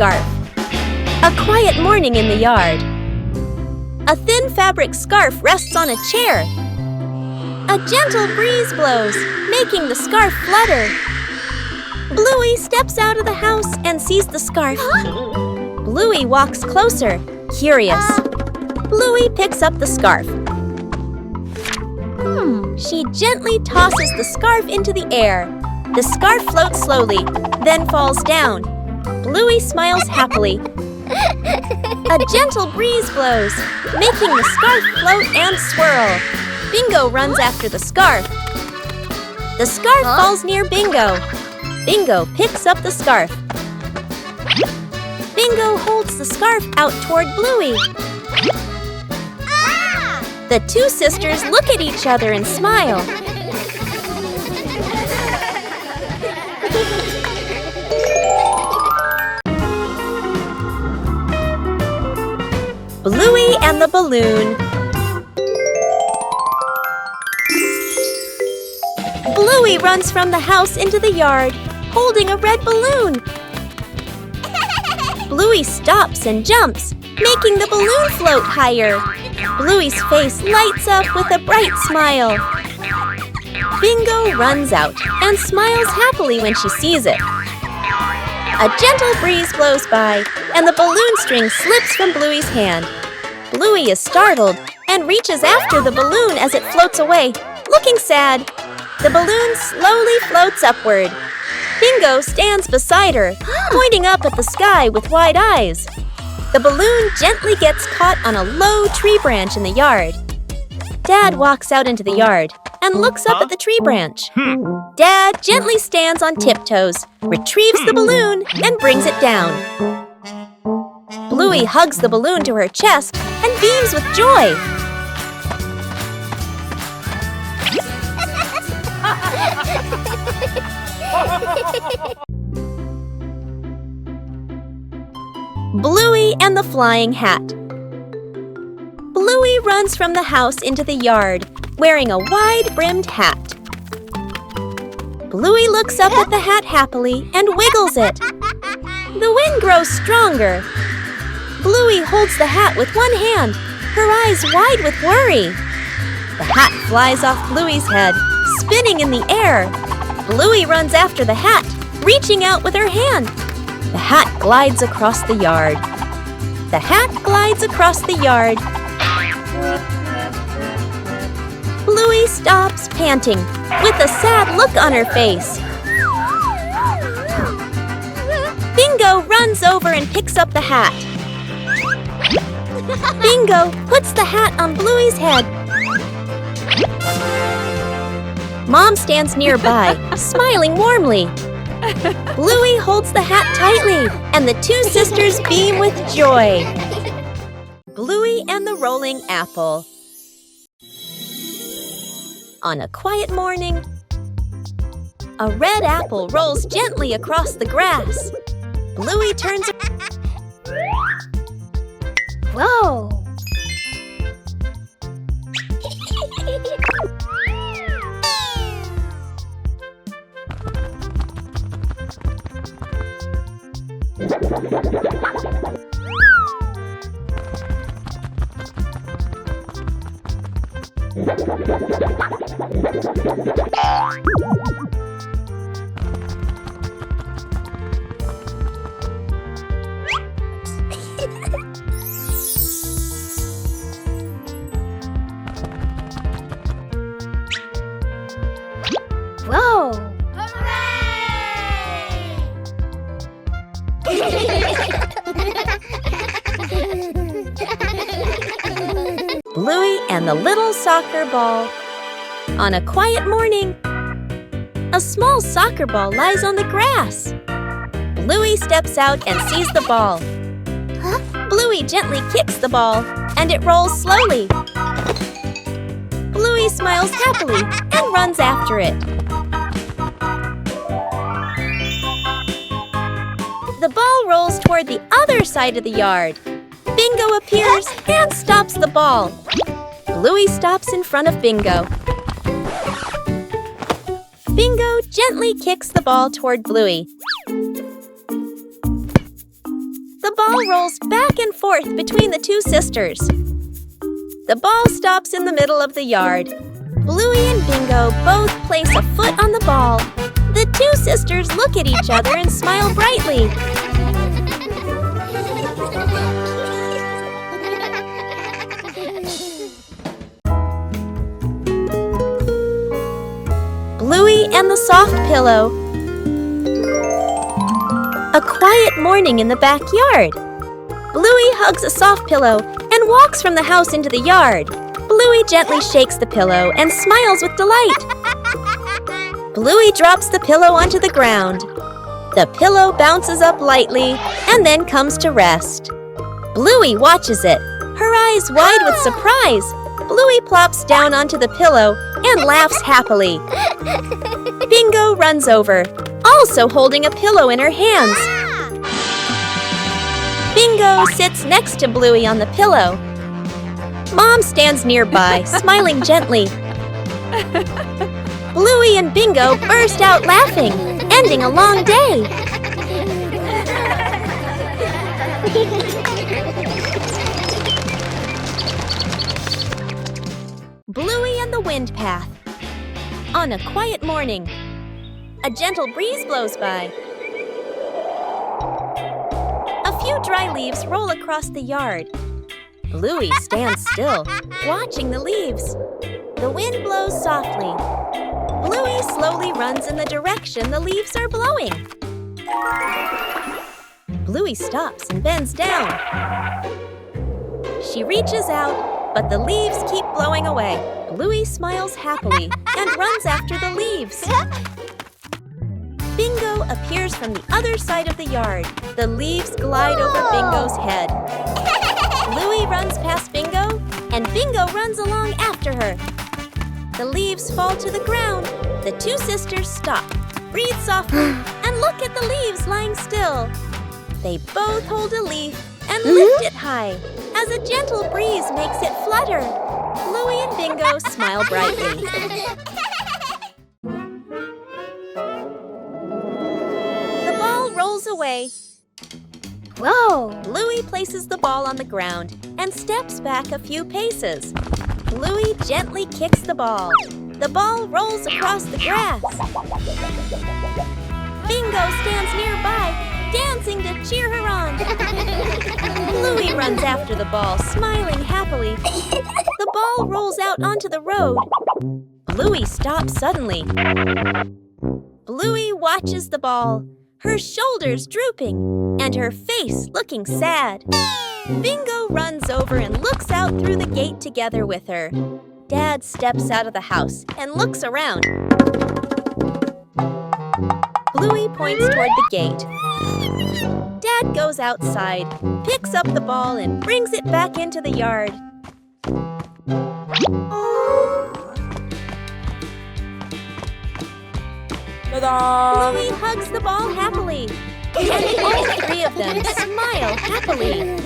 scarf. A quiet morning in the yard. A thin fabric scarf rests on a chair. A gentle breeze blows, making the scarf flutter. Bluey steps out of the house and sees the scarf. Bluey walks closer, curious. Bluey picks up the scarf. She gently tosses the scarf into the air. The scarf floats slowly, then falls down. Bluey smiles happily. A gentle breeze blows, making the scarf float and swirl. Bingo runs after the scarf. The scarf falls near Bingo. Bingo picks up the scarf. Bingo holds the scarf out toward Bluey. The two sisters look at each other and smile. Bluey and the balloon. Bluey runs from the house into the yard, holding a red balloon. Bluey stops and jumps, making the balloon float higher. Bluey's face lights up with a bright smile. Bingo runs out and smiles happily when she sees it. A gentle breeze blows by, and the balloon string slips from Bluey's hand. Bluey is startled and reaches after the balloon as it floats away, looking sad. The balloon slowly floats upward. Bingo stands beside her, pointing up at the sky with wide eyes. The balloon gently gets caught on a low tree branch in the yard. Dad walks out into the yard and looks up at the tree branch. Dad gently stands on tiptoes, retrieves the balloon, and brings it down. Bluey hugs the balloon to her chest and beams with joy. Bluey and the flying hat. Bluey runs from the house into the yard, wearing a wide-brimmed hat. Bluey looks up at the hat happily and wiggles it. The wind grows stronger. Bluey holds the hat with one hand, her eyes wide with worry. The hat flies off Bluey's head, spinning in the air. Bluey runs after the hat, reaching out with her hand. The hat glides across the yard. The hat glides across the yard. Bluey stops, panting, with a sad look on her face. Bingo runs over and picks up the hat. Bingo puts the hat on Bluey's head. Mom stands nearby, smiling warmly. Bluey holds the hat tightly, and the two sisters beam with joy. Bluey and the rolling apple. On a quiet morning, a red apple rolls gently across the grass. Bluey turns. Whoa! Whoa! Bluey and the little soccer ball. On a quiet morning, a small soccer ball lies on the grass. Bluey steps out and sees the ball. Bluey gently kicks the ball, and it rolls slowly. Bluey smiles happily and runs after it. The ball rolls toward the other side of the yard. Bingo appears and stops the ball. Bluey stops in front of Bingo. Bingo gently kicks the ball toward Bluey. ball rolls back and forth between the two sisters. The ball stops in the middle of the yard. Bluey and Bingo both place a foot on the ball. The two sisters look at each other and smile brightly. Bluey and the soft pillow. A quiet morning in the backyard. Bluey hugs a soft pillow and walks from the house into the yard. Bluey gently shakes the pillow and smiles with delight. Bluey drops the pillow onto the ground. The pillow bounces up lightly and then comes to rest. Bluey watches it, her eyes wide with surprise. Bluey plops down onto the pillow and laughs happily. Bingo runs over, also holding a pillow in her hands. Bingo sits next to Bluey on the pillow. Mom stands nearby, smiling gently. Bluey and Bingo burst out laughing, ending a long day. Bluey and the Wind Path. On a quiet morning, a gentle breeze blows by. A few dry leaves roll across the yard. Bluey stands still, watching the leaves. The wind blows softly. Bluey slowly runs in the direction the leaves are blowing. Bluey stops and bends down. She reaches out, but the leaves keep blowing away. Bluey smiles happily and runs after the leaves. Bingo appears from the other side of the yard. The leaves glide over Bingo's head. Bluey runs past Bingo, and Bingo runs along after her. The leaves fall to the ground. The two sisters stop, breathe softly, and look at the leaves lying still. They both hold a leaf and lift it high as a gentle breeze makes it flutter. Bluey and Bingo smile brightly. The ball rolls away. Whoa! Bluey places the ball on the ground and steps back a few paces. Bluey gently kicks the ball. The ball rolls across the grass. Bingo stands nearby, dancing to cheer her on. Bluey runs after the ball, smiling happily. The ball rolls out onto the road. Bluey stops suddenly. Bluey watches the ball, her shoulders drooping, and her face looking sad. Bingo runs over and looks out through the gate together with her. Dad steps out of the house and looks around. Bluey points toward the gate. Dad goes outside, picks up the ball, and brings it back into the yard. Ta-da! Bluey hugs the ball happily, and all three of them smile happily.